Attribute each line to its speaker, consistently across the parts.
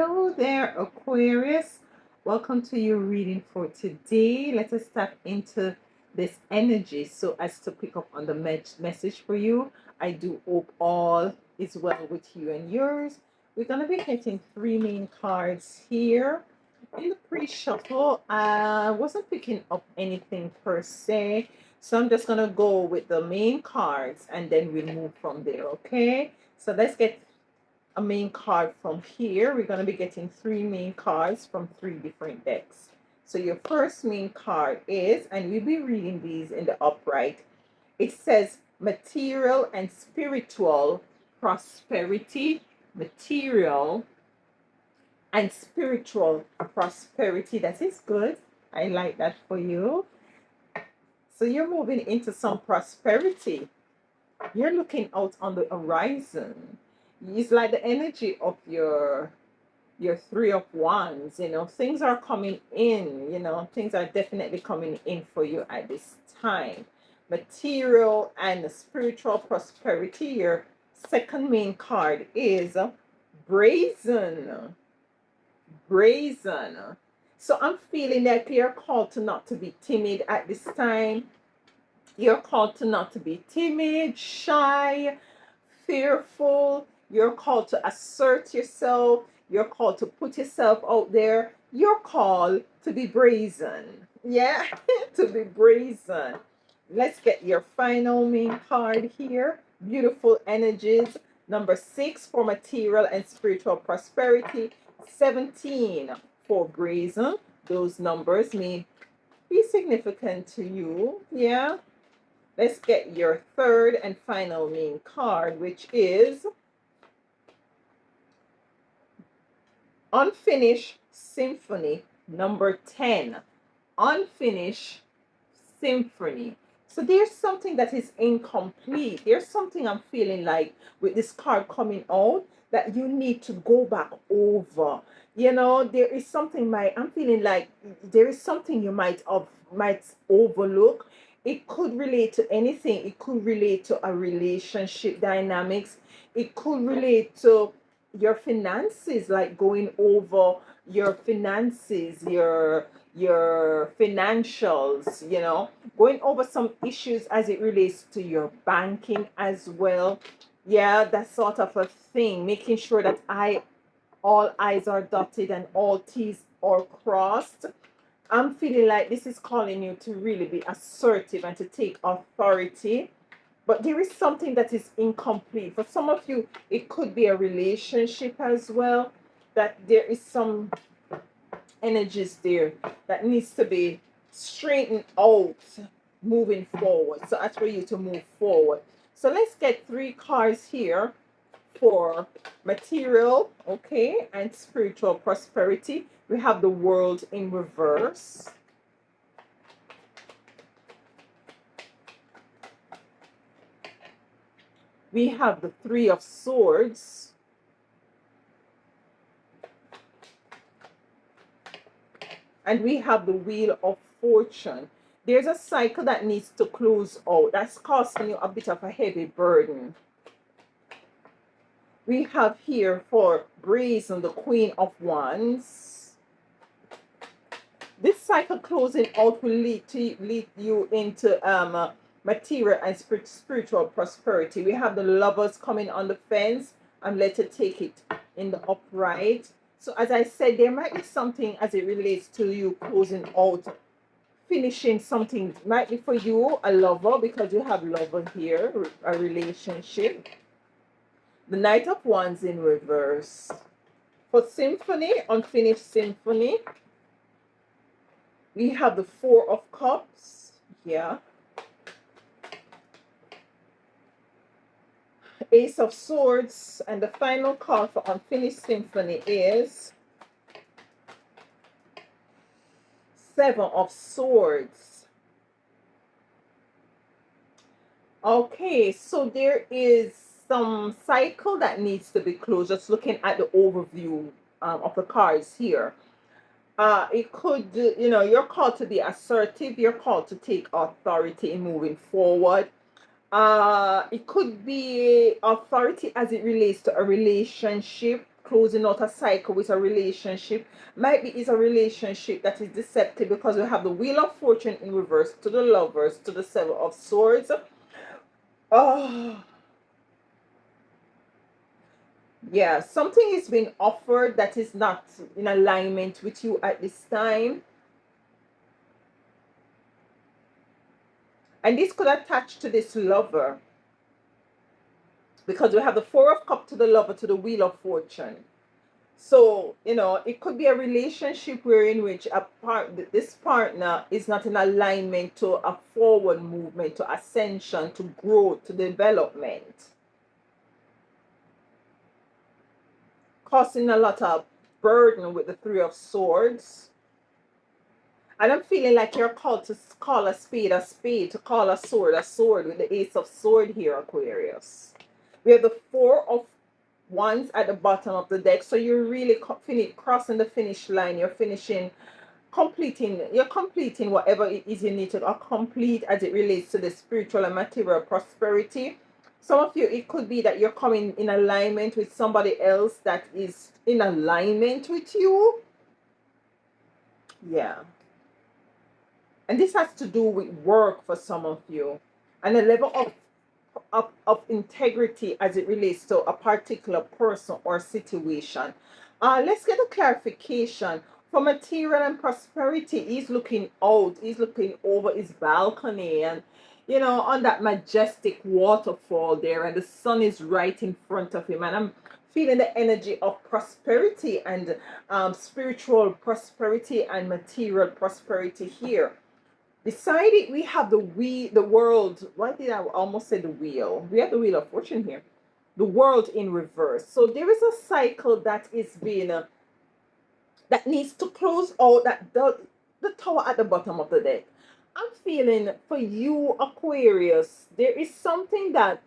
Speaker 1: Hello there, Aquarius. Welcome to your reading for today. Let us tap into this energy so as to pick up on the message for you. I do hope all is well with you and yours. We're going to be getting three main cards here. In the pre-shuffle, I wasn't picking up anything per se, so I'm just going to go with the main cards and then we'll move from there, okay? So let's get a main card from here. We're going to be getting three main cards from three different decks. So your first main card is, and we'll be reading these in the upright, it says material and spiritual prosperity. Material and spiritual prosperity. That is good. I like that for you. So you're moving into some prosperity. You're looking out on the horizon. It's like the energy of your three of wands. Things are coming in. Things are definitely coming in for you at this time. Material and spiritual prosperity. Your second main card is brazen. Brazen. So I'm feeling that you're called to not to be timid at this time. You're called to not to be timid, shy, fearful. You're called to assert yourself. You're called to put yourself out there. You're called to be brazen. Yeah, to be brazen. Let's get your final main card here. Beautiful energies. Number 6 for material and spiritual prosperity. 17 for brazen. Those numbers may be significant to you. Yeah. Let's get your third and final main card, which is Unfinished Symphony, number 10. Unfinished Symphony. So there's something that is incomplete. There's something I'm feeling like with this card coming out that you need to go back over. There is something I'm feeling like there is something you might overlook. It could relate to anything. It could relate to a relationship dynamics. It could relate to your finances, like going over your finances, your financials, going over some issues as it relates to your banking as well. Yeah, that sort of a thing. Making sure that all I's are dotted and all T's are crossed. I'm feeling like this is calling you to really be assertive and to take authority. But there is something that is incomplete. For some of you, it could be a relationship as well. That there is some energies there that needs to be straightened out moving forward. So that's for you to move forward. So let's get 3 cards here for material, okay, and spiritual prosperity. We have the World in reverse. We have the Three of Swords. And we have the Wheel of Fortune. There's a cycle that needs to close out. That's causing you a bit of a heavy burden. We have here for Brazen, the Queen of Wands. This cycle closing out will lead you into material and spiritual prosperity. We have the Lovers coming on the fence. I'm let to take it in the upright. So as I said, there might be something as it relates to you closing out, finishing something. It might be for you, a lover, because you have lover here, a relationship. The Knight of Wands in reverse. For Symphony, Unfinished Symphony, we have the Four of Cups. Yeah. Ace of Swords, and the final card for Unfinished Symphony is Seven of Swords. Okay, so there is some cycle that needs to be closed. Just looking at the overview of the cards here. It could, you're called to be assertive. You're called to take authority in moving forward. It could be authority as it relates to a relationship. closing out a cycle with a relationship. Might be is a relationship that is deceptive, because we have the Wheel of Fortune in reverse to the Lovers, to the Seven of Swords. Oh, yeah, something is being offered that is not in alignment with you at this time. And this could attach to this lover, because we have the Four of Cups to the Lover, to the Wheel of Fortune. So, it could be a relationship wherein which this partner is not in alignment to a forward movement, to ascension, to growth, to development, causing a lot of burden with the Three of Swords. And I'm feeling like you're called to call a spade, to call a sword with the Ace of Sword here, Aquarius. We have the Four of Wands at the bottom of the deck. So you're really crossing the finish line. You're completing whatever it is you need to complete as it relates to the spiritual and material prosperity. Some of you, it could be that you're coming in alignment with somebody else that is in alignment with you. Yeah. And this has to do with work for some of you, and a level of integrity as it relates to a particular person or situation. Let's get a clarification. For material and prosperity, he's looking out, he's looking over his balcony, and on that majestic waterfall there, and the sun is right in front of him, and I'm feeling the energy of prosperity and spiritual prosperity and material prosperity here. Beside it, we have the world. Why did I almost say the wheel? We have the Wheel of Fortune here. The world in reverse. So there is a cycle that is being that needs to close out. That the tower at the bottom of the deck. I'm feeling for you, Aquarius, there is something that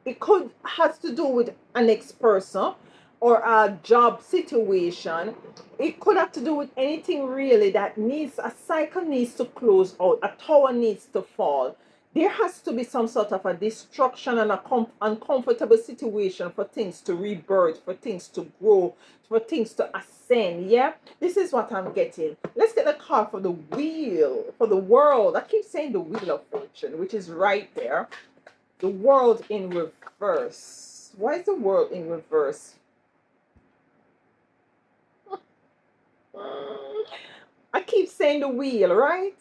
Speaker 1: it has to do with an ex-person or a job situation. It could have to do with anything really that needs a cycle needs to close out, a tower needs to fall. There has to be some sort of a destruction and a uncomfortable situation for things to rebirth, for things to grow, for things to ascend. Yeah, this is what I'm getting. Let's get the card for the wheel, for the world. I keep saying the Wheel of Fortune, which is right there. The world in reverse. Why is the world in reverse? I keep saying the wheel, right?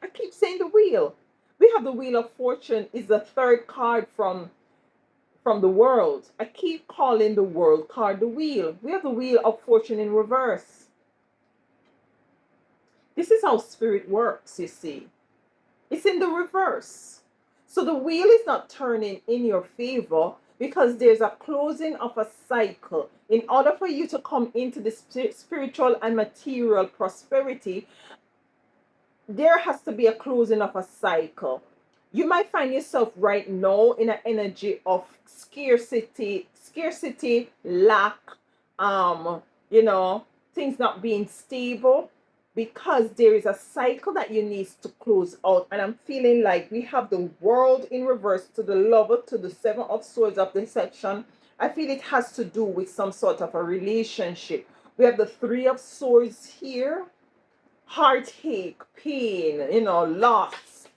Speaker 1: I keep saying the wheel. We have the Wheel of Fortune is the third card from the world. I keep calling the world card the wheel. We have the Wheel of Fortune in reverse. This is how spirit works, you see. It's in the reverse. So the wheel is not turning in your favor, because there's a closing of a cycle. In order for you to come into the spiritual and material prosperity, there has to be a closing of a cycle. You might find yourself right now in an energy of scarcity, lack, things not being stable, because there is a cycle that you need to close out. And I'm feeling like we have the world in reverse to the Lover, to the Seven of Swords of Deception. I feel it has to do with some sort of a relationship. We have the Three of Swords here. Heartache, pain, loss.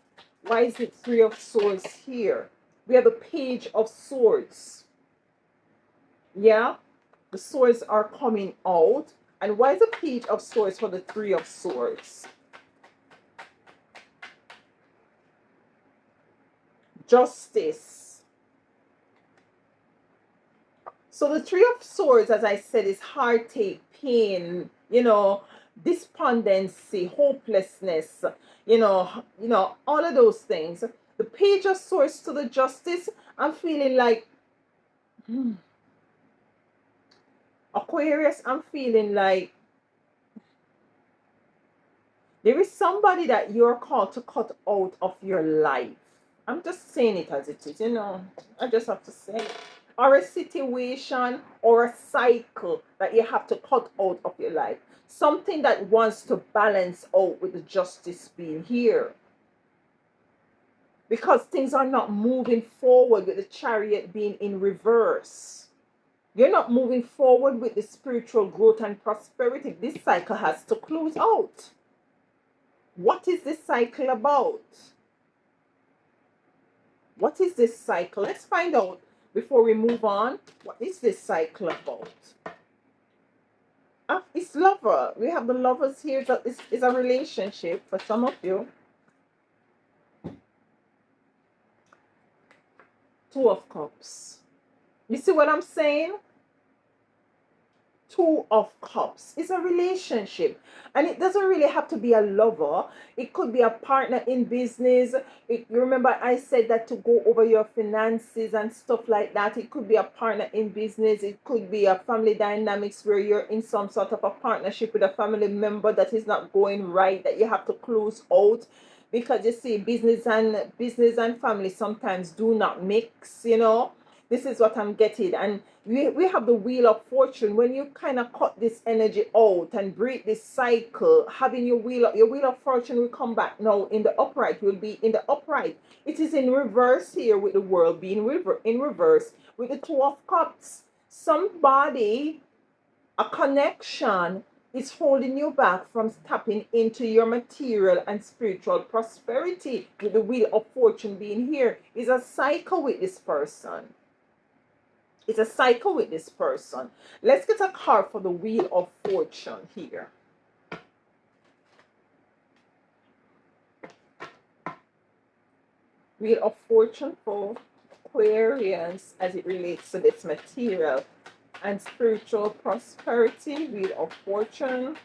Speaker 1: Why is it Three of Swords here? We have the Page of Swords. Yeah, the swords are coming out. And why is the Page of Swords for the Three of Swords? Justice. So the Three of Swords, as I said, is heartache, pain, despondency, hopelessness, all of those things. The Page of Swords to the Justice, I'm feeling like Aquarius, I'm feeling like there is somebody that you're called to cut out of your life. I'm just saying it as it is, I just have to say it. Or a situation or a cycle that you have to cut out of your life. Something that wants to balance out with the Justice being here. Because things are not moving forward with the Chariot being in reverse. You're not moving forward with the spiritual growth and prosperity. This cycle has to close out. What is this cycle about? What is this cycle? Let's find out before we move on. What is this cycle about? It's lover. We have the lovers here. That is a relationship for some of you. Two of Cups. You see what I'm saying? Two of Cups is a relationship, and it doesn't really have to be a lover. It could be a partner in business. You remember I said that to go over your finances and stuff like that. It could be a partner in business. It could be a family dynamics where you're in some sort of a partnership with a family member that is not going right, that you have to close out, because you see business and family sometimes do not mix, this is what I'm getting. And we have the Wheel of Fortune. When you kind of cut this energy out and break this cycle, having your Wheel of Fortune will come back now in the upright, will be in the upright. It is in reverse here, with the world being in reverse with the Two of Cups. Somebody, a connection, is holding you back from tapping into your material and spiritual prosperity. With the Wheel of Fortune being here, is a cycle with this person. It's a cycle with this person. Let's get a card for the Wheel of Fortune here. Wheel of Fortune for Aquarius as it relates to this material and spiritual prosperity. Wheel of Fortune.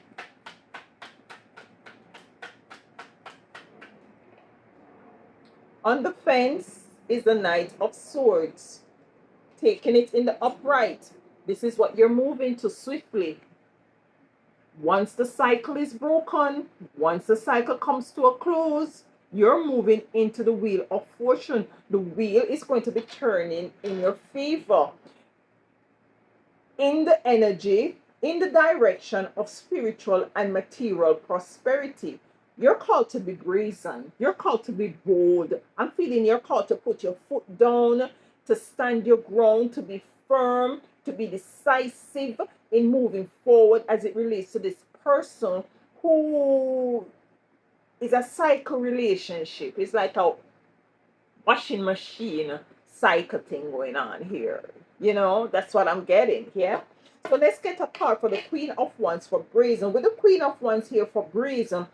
Speaker 1: On the fence is the Knight of Swords. Taking it in the upright. This is what you're moving to swiftly. Once the cycle is broken, once the cycle comes to a close, you're moving into the Wheel of Fortune. The wheel is going to be turning in your favor, in the energy, in the direction of spiritual and material prosperity. You're called to be brazen. You're called to be bold. I'm feeling you're called to put your foot down, to stand your ground, to be firm, to be decisive in moving forward as it relates to this person who is a cycle relationship. It's like a washing machine cycle thing going on here. That's what I'm getting here. So let's get a card for the Queen of Wands for Brazen. With the Queen of Wands here for Brazen,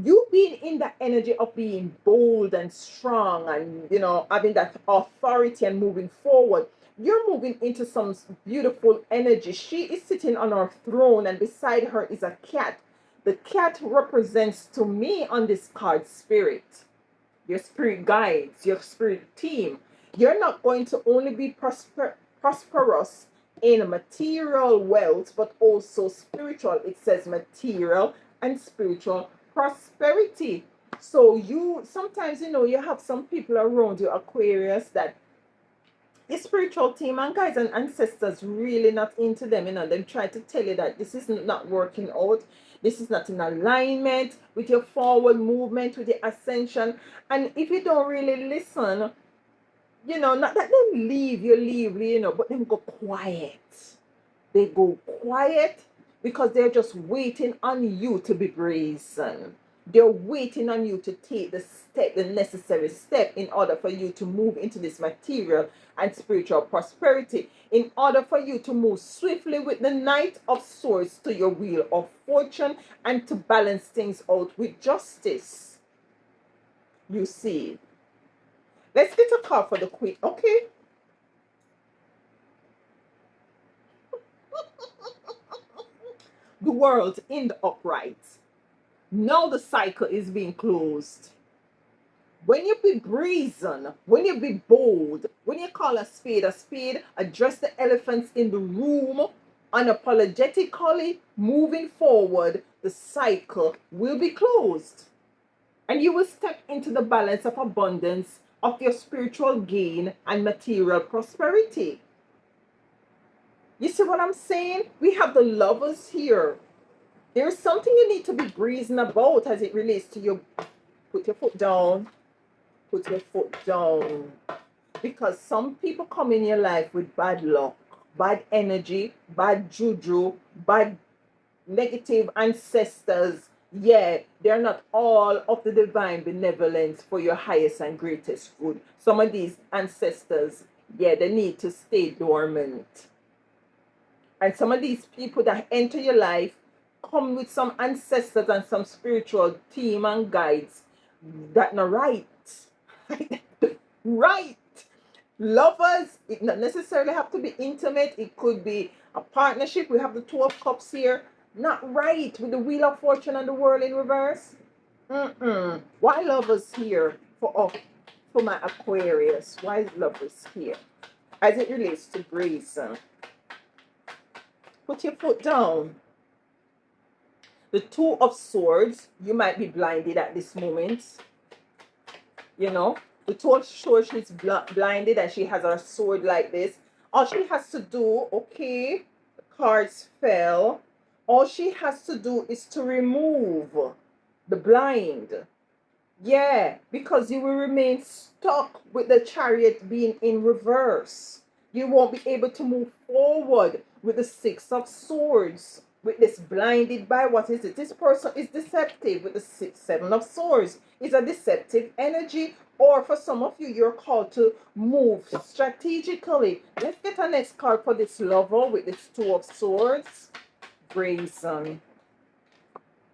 Speaker 1: you being in the energy of being bold and strong and, having that authority and moving forward, you're moving into some beautiful energy. She is sitting on her throne, and beside her is a cat. The cat represents to me on this card spirit, your spirit guides, your spirit team. You're not going to only be prosperous in material wealth, but also spiritual. It says material and spiritual prosperity. So you sometimes, you have some people around you, Aquarius, that the spiritual team and guys and ancestors really not into them. Them try to tell you that this is not working out. This is not in alignment with your forward movement, with your ascension. And if you don't really listen, not that they leave, but them go quiet. They go quiet because they're just waiting on you to be brazen. They're waiting on you to take the necessary step in order for you to move into this material and spiritual prosperity, in order for you to move swiftly with the Knight of Swords to your Wheel of Fortune and to balance things out with justice. You see. Let's get a card for the Queen. Okay. The World in the upright. Now the cycle is being closed. When you be brazen, when you be bold, when you call a spade, address the elephants in the room, unapologetically moving forward, the cycle will be closed. And you will step into the balance of abundance of your spiritual gain and material prosperity. You see what I'm saying? We have the Lovers here. There's something you need to be brazen about as it relates to your... Put your foot down. Put your foot down. Because some people come in your life with bad luck. bad energy, bad juju, bad negative ancestors. Yeah, they're not all of the divine benevolence for your highest and greatest good. Some of these ancestors, yeah, they need to stay dormant. And some of these people that enter your life come with some ancestors and some spiritual team and guides that not right. Right. Lovers, it not necessarily have to be intimate. It could be a partnership. We have the Two of Cups here. Not right with the Wheel of Fortune and the World in reverse. Why lovers here for my Aquarius? Why is lovers here? As it relates to grace, put your foot down. The Two of Swords, you might be blinded at this moment. You know, the Two of Swords, she's blinded and she has her sword like this. All she has to do, okay, the cards fell. All she has to do is to remove the blind. Yeah, because you will remain stuck with the Chariot being in reverse. You won't be able to move forward with the Six of Swords. With this blinded by what is it? This person is deceptive with the Seven of Swords. It's a deceptive energy. Or for some of you, you're called to move strategically. Let's get a next card for this lover with this Two of Swords. Grayson.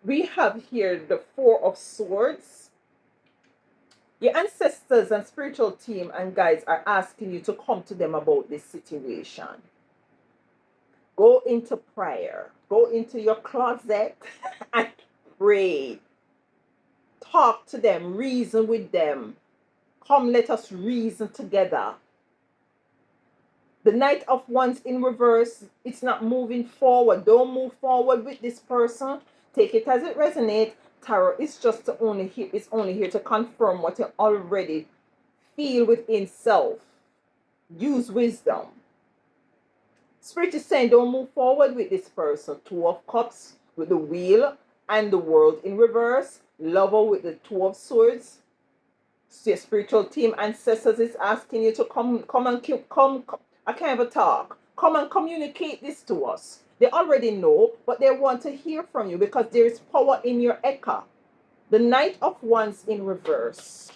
Speaker 1: We have here the Four of Swords. Your ancestors and spiritual team and guides are asking you to come to them about this situation. Go into prayer. Go into your closet and pray. Talk to them. Reason with them. Come, let us reason together. The Knight of Wands in reverse, it's not moving forward. Don't move forward with this person. Take it as it resonates. Tarot is just only here. It's only here to confirm what you already feel within self. Use wisdom. Spirit is saying don't move forward with this person. Two of Cups with the Wheel and the World in reverse. Lover with the Two of Swords. So your spiritual team ancestors is asking you to come and I can't even talk. Come and communicate this to us. They already know, but they want to hear from you because there is power in your echo. The Knight of Wands in reverse.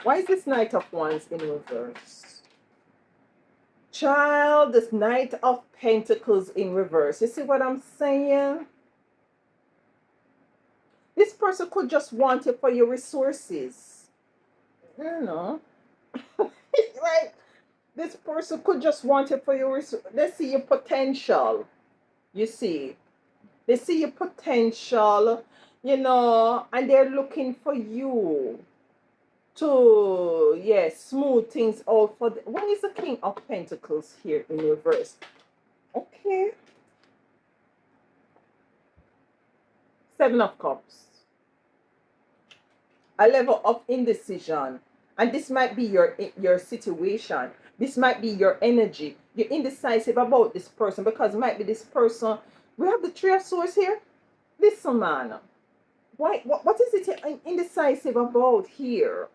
Speaker 1: Why is this Knight of Wands in reverse? Child, this Knight of Pentacles in reverse. You see what I'm saying? This person could just want it for your resources. You know. Right? This person could just want it for your resources. They see your potential. You see. They see your potential, you know, and they're looking for you to, yes, smooth things out for them. Why is the King of Pentacles here in reverse? Okay. Seven of Cups. A level of indecision. And this might be your situation. This might be your energy. You're indecisive about this person because it might be this person. We have the Three of Swords here. Listen, man. Why? What is it indecisive about here?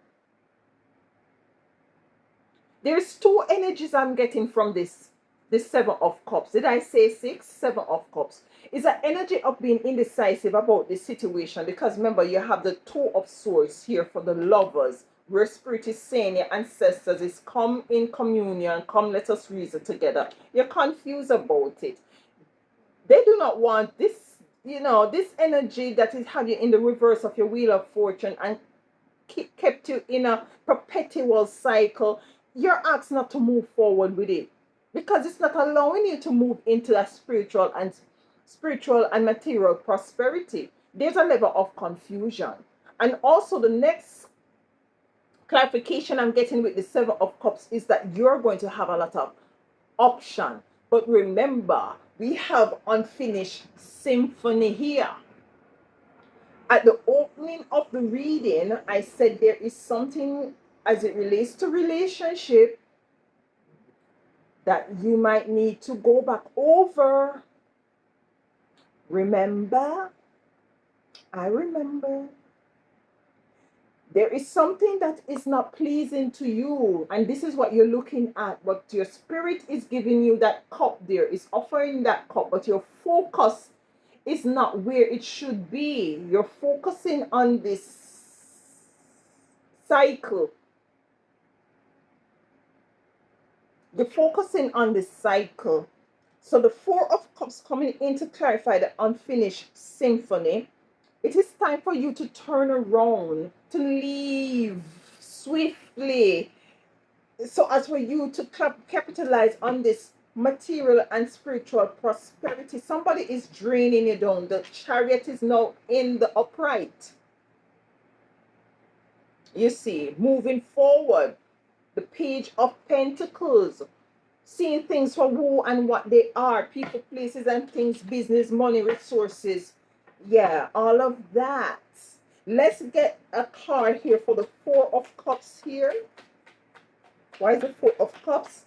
Speaker 1: There's two energies I'm getting from this Seven of Cups. Did I say six? Seven of Cups. It's an energy of being indecisive about this situation because remember, you have the Two of Swords here for the lovers, where Spirit is saying your ancestors is come in communion, come let us reason together. You're confused about it. They do not want this, you know, this energy that is have you in the reverse of your Wheel of Fortune and kept you in a perpetual cycle. You're asked not to move forward with it because it's not allowing you to move into a spiritual and material prosperity. There's a level of confusion. And also the next clarification I'm getting with the Seven of Cups is that you're going to have a lot of option. But remember, we have unfinished symphony here. At the opening of the reading, I said there is something as it relates to relationship that you might need to go back over. Remember? I remember. There is something that is not pleasing to you, and this is what you're looking at. But your spirit is giving you that cup there, is offering that cup, but your focus is not where it should be. You're focusing on this cycle. You're focusing on this cycle. So the Four of Cups coming in to clarify the unfinished symphony. It is time for you to turn around, to leave swiftly, so as for you to capitalize on this material and spiritual prosperity. Somebody is draining you down. The Chariot is now in the upright. You see, moving forward, the Page of Pentacles, seeing things for who and what they are, people, places, and things, business, money, resources. Yeah, all of that. Let's get a card here for the Four of Cups here. Why is the Four of Cups?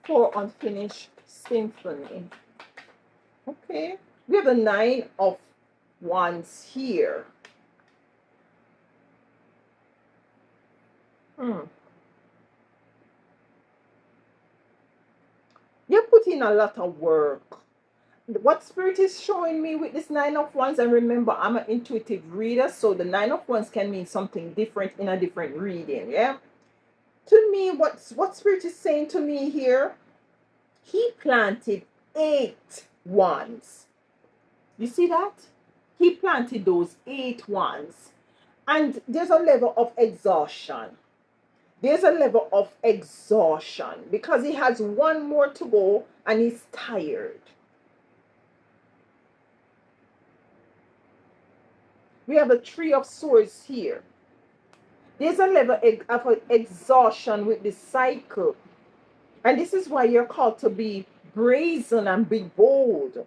Speaker 1: For unfinished symphony. Okay. We have the Nine of Wands here. You're putting a lot of work. What Spirit is showing me with this Nine of Wands, and remember, I'm an intuitive reader, so the Nine of Wands can mean something different in a different reading, yeah? To me, what Spirit is saying to me here, he planted 8 wands. You see that? He planted those 8 wands. And there's a level of exhaustion. There's a level of exhaustion because he has one more to go and he's tired. We have the Three of Swords here. There's a level of exhaustion with this cycle. And this is why you're called to be brazen and be bold.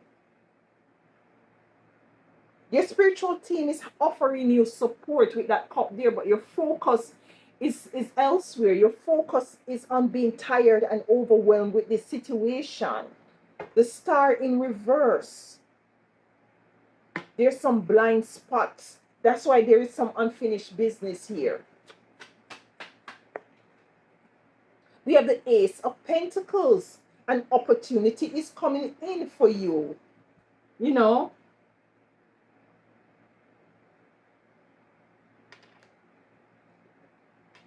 Speaker 1: Your spiritual team is offering you support with that cup there, but your focus is elsewhere. Your focus is on being tired and overwhelmed with this situation. The Star in reverse. There's some blind spots. That's why there is some unfinished business here. We have the Ace of Pentacles. An opportunity is coming in for you. You know,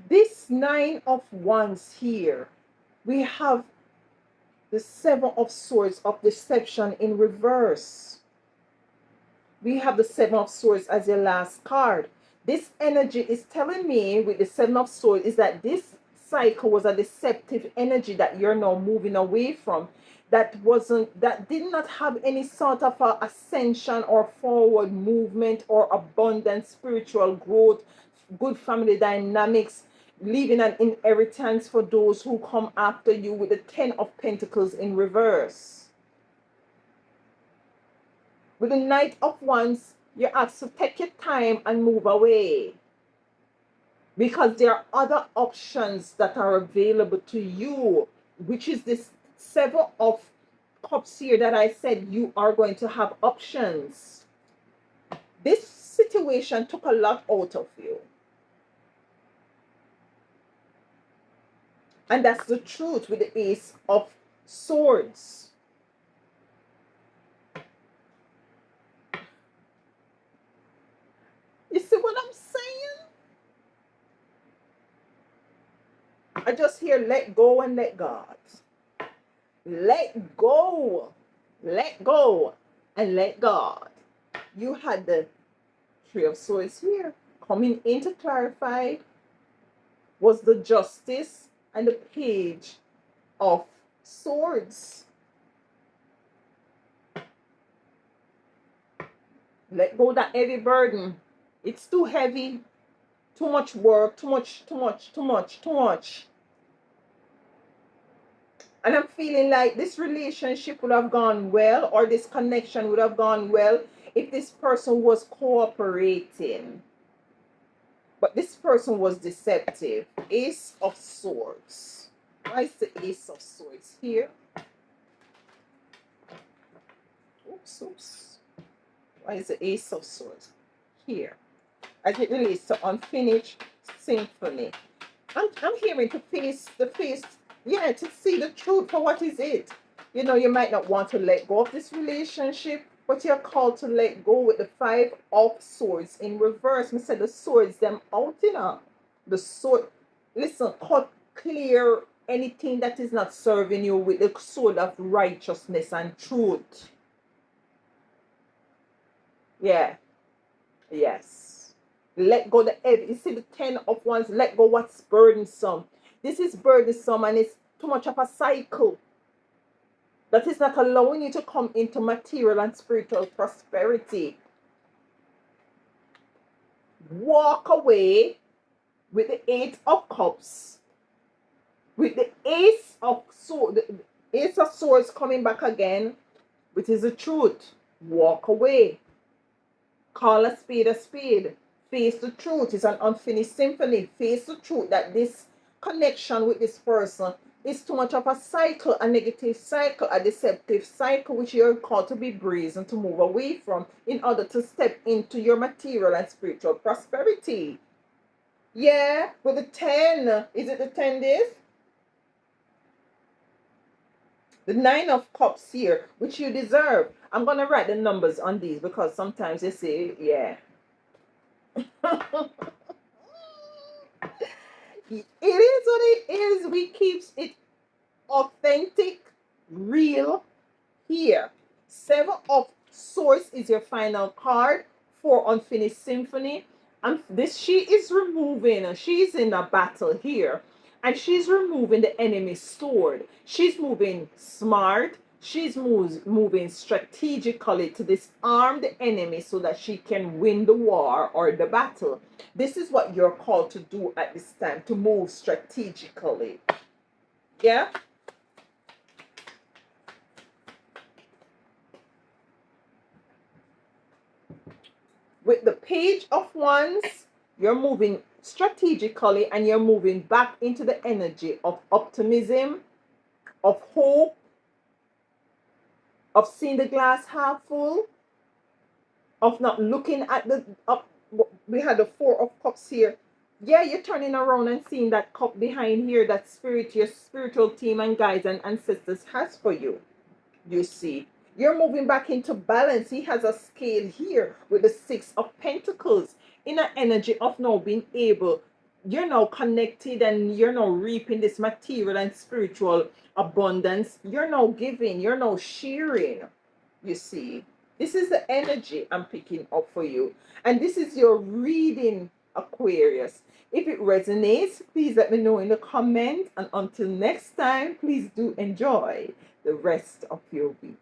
Speaker 1: this Nine of Wands here, we have the Seven of Swords of Deception in reverse. We have the Seven of Swords as your last card. This energy is telling me with the Seven of Swords is that this cycle was a deceptive energy that you're now moving away from. That did not have any sort of a ascension or forward movement or abundant spiritual growth, good family dynamics, leaving an inheritance for those who come after you with the Ten of Pentacles in reverse. With the Knight of Wands, you're asked to take your time and move away. Because there are other options that are available to you, which is this Seven of Cups here that I said you are going to have options. This situation took a lot out of you. And that's the truth with the Ace of Swords. You see what I'm saying? I just hear let go and let God. Let go. Let go and let God. You had the Three of Swords here. Coming in to clarify was the Justice and the Page of Swords. Let go that heavy burden. It's too heavy. Too much work. Too much. And I'm feeling like this relationship would have gone well, or this connection would have gone well if this person was cooperating. But this person was deceptive. Ace of Swords. Why is the Ace of Swords here? Oops. Why is the Ace of Swords here? As it relates to unfinished symphony. I'm hearing to face, yeah, to see the truth for what is it. You know, you might not want to let go of this relationship, but you're called to let go with the Five of Swords in reverse. Me said the swords them out, you know. The sword, listen, cut clear anything that is not serving you with the sword of righteousness and truth. Yeah, yes. Let go the heavy. You see the 10 of Wands, let go what's burdensome. This is burdensome and it's too much of a cycle that is not allowing you to come into material and spiritual prosperity. Walk away with the 8 of Cups, with the Ace of Swords coming back again, which is the truth. Walk away. Call a spade a spade. Face the truth. It's an unfinished symphony. Face the truth that this connection with this person is too much of a cycle, a negative cycle, a deceptive cycle, which you're called to be brazen to move away from in order to step into your material and spiritual prosperity. Yeah, with the 10, is it the 10 days? The 9 of Cups here, which you deserve. I'm going to write the numbers on these because sometimes they say, yeah. It is what it is. We keep it authentic, real here. 7 of Swords is your final card for Unfinished Symphony. And this, she is removing, she's in a battle here. And she's removing the enemy's sword. She's moving smart. She's moving strategically to disarm the enemy so that she can win the war or the battle. This is what you're called to do at this time, to move strategically. Yeah? With the Page of Wands, you're moving strategically and you're moving back into the energy of optimism, of hope, of seeing the glass half full, of not looking at the up. We had the 4 of Cups here. Yeah, you're turning around and seeing that cup behind here, that spirit, your spiritual team and guides and ancestors has for you. You see, you're moving back into balance. He has a scale here with the 6 of Pentacles in an energy of now being able, you're now connected and you're now reaping this material and spiritual abundance. You're now giving, you're now sharing. You see, this is the energy I'm picking up for you. And this is your reading, Aquarius. If it resonates, please let me know in the comments. And until next time, please do enjoy the rest of your week.